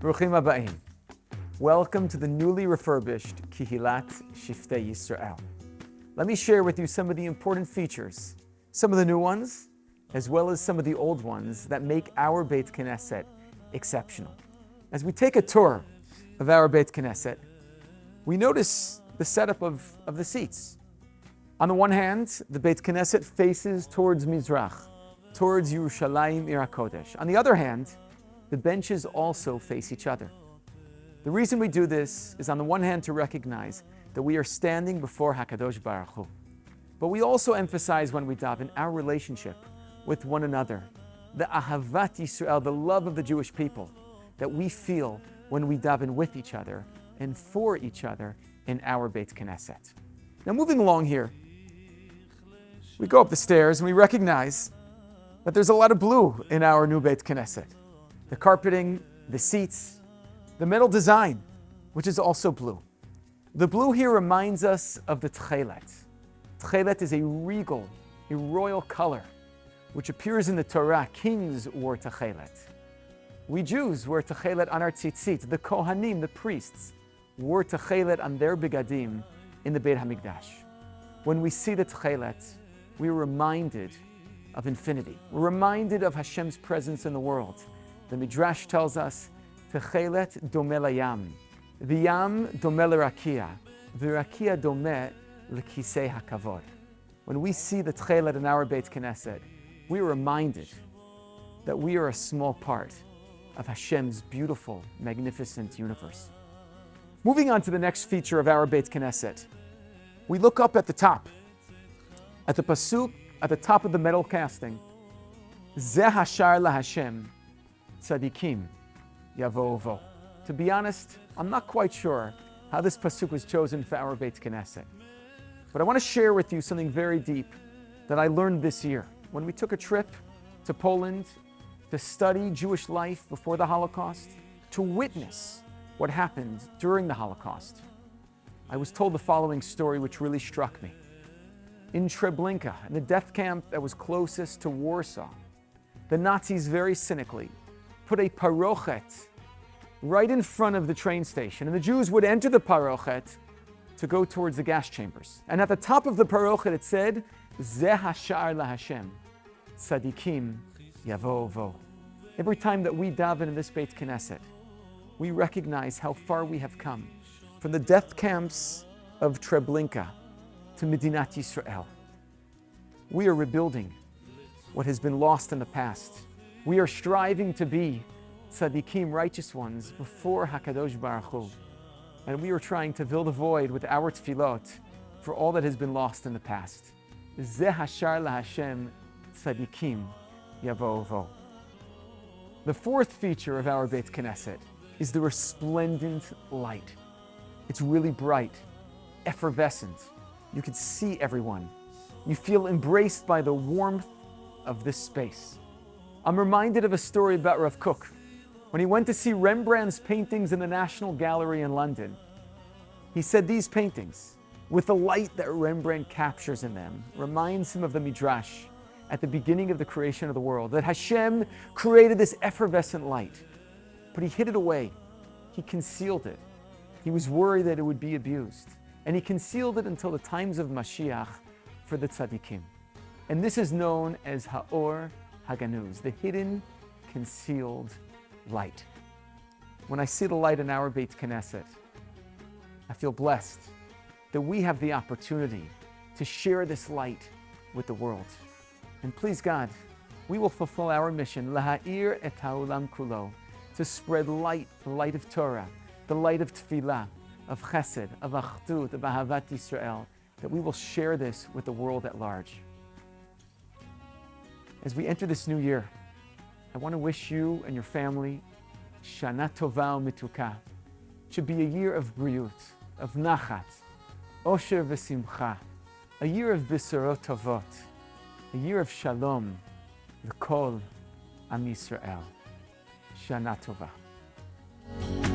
Bruchim Habayim. Welcome to the newly refurbished Kehillat Shivtei Yisrael. Let me share with you some of the important features, some of the new ones, as well as some of the old ones that make our Beit Knesset exceptional. As we take a tour of our Beit Knesset, we notice the setup of the seats. On the one hand, the Beit Knesset faces towards Mizrach, towards Yerushalayim Ir HaKodesh. On the other hand, the benches also face each other. The reason we do this is on the one hand to recognize that we are standing before HaKadosh Baruch Hu. But we also emphasize when we daven our relationship with one another, the Ahavat Yisrael, the love of the Jewish people that we feel when we daven with each other and for each other in our Beit Knesset. Now moving along here, we go up the stairs and we recognize that there's a lot of blue in our new Beit Knesset. The carpeting, the seats, the metal design, which is also blue. The blue here reminds us of the Kehillat. Kehillat is a regal, a royal color, which appears in the Torah. Kings wore Kehillat. We Jews wear Kehillat on our tzitzit. The Kohanim, the priests, wore Kehillat on their begadim in the Beit HaMikdash. When we see the Kehillat, we are reminded of infinity. We're reminded of Hashem's presence in the world. The Midrash tells us, Kehillat domeh layam, v'yam domeh l'rakia, v'rakia domeh l'kisei hakavod. When we see the Kehillat in our Beit Knesset, we are reminded that we are a small part of Hashem's beautiful, magnificent universe. Moving on to the next feature of our Beit Knesset, we look up at the top, at the pasuk, at the top of the metal casting, Zeh hashar laHashem, tzadikim yavo. To be honest, I'm not quite sure how this pasuk was chosen for our Beit Knesset. But I want to share with you something very deep that I learned this year when we took a trip to Poland to study Jewish life before the Holocaust, to witness what happened during the Holocaust. I was told the following story which really struck me. In Treblinka, in the death camp that was closest to Warsaw, the Nazis very cynically put a parochet right in front of the train station, and the Jews would enter the parochet to go towards the gas chambers. And at the top of the parochet it said, Zeh hashar laHashem, tzadikim yavo. Every time that we daven in this Beit Knesset, we recognize how far we have come from the death camps of Treblinka to Medinat Yisrael. We are rebuilding what has been lost in the past. We are striving to be tzadikim, righteous ones, before HaKadosh Baruch Hu. And we are trying to fill the void with our tefillot for all that has been lost in the past. Zeh hashar laHashem, tzadikim yavo. The fourth feature of our Beit Knesset is the resplendent light. It's really bright, effervescent. You can see everyone. You feel embraced by the warmth of this space. I'm reminded of a story about Rav Kook. When he went to see Rembrandt's paintings in the National Gallery in London, he said these paintings, with the light that Rembrandt captures in them, reminds him of the Midrash at the beginning of the creation of the world, that Hashem created this effervescent light, but he hid it away. He concealed it. He was worried that it would be abused. And he concealed it until the times of Mashiach for the tzaddikim. And this is known as Ha'or Haganuz, the hidden, concealed light. When I see the light in our Beit Knesset, I feel blessed that we have the opportunity to share this light with the world. And please God, we will fulfill our mission, Laha'ir et ha'olam kulo, to spread light, the light of Torah, the light of tefillah, of chesed, of achdut, of ahavat Yisrael, that we will share this with the world at large. As we enter this new year, I want to wish you and your family Shana Tovah u'mituka. It should be a year of briut, of nachat, osher v'simcha, a year of bisorot tovot, a year of shalom, l'kol am Yisrael. Shana Tovah.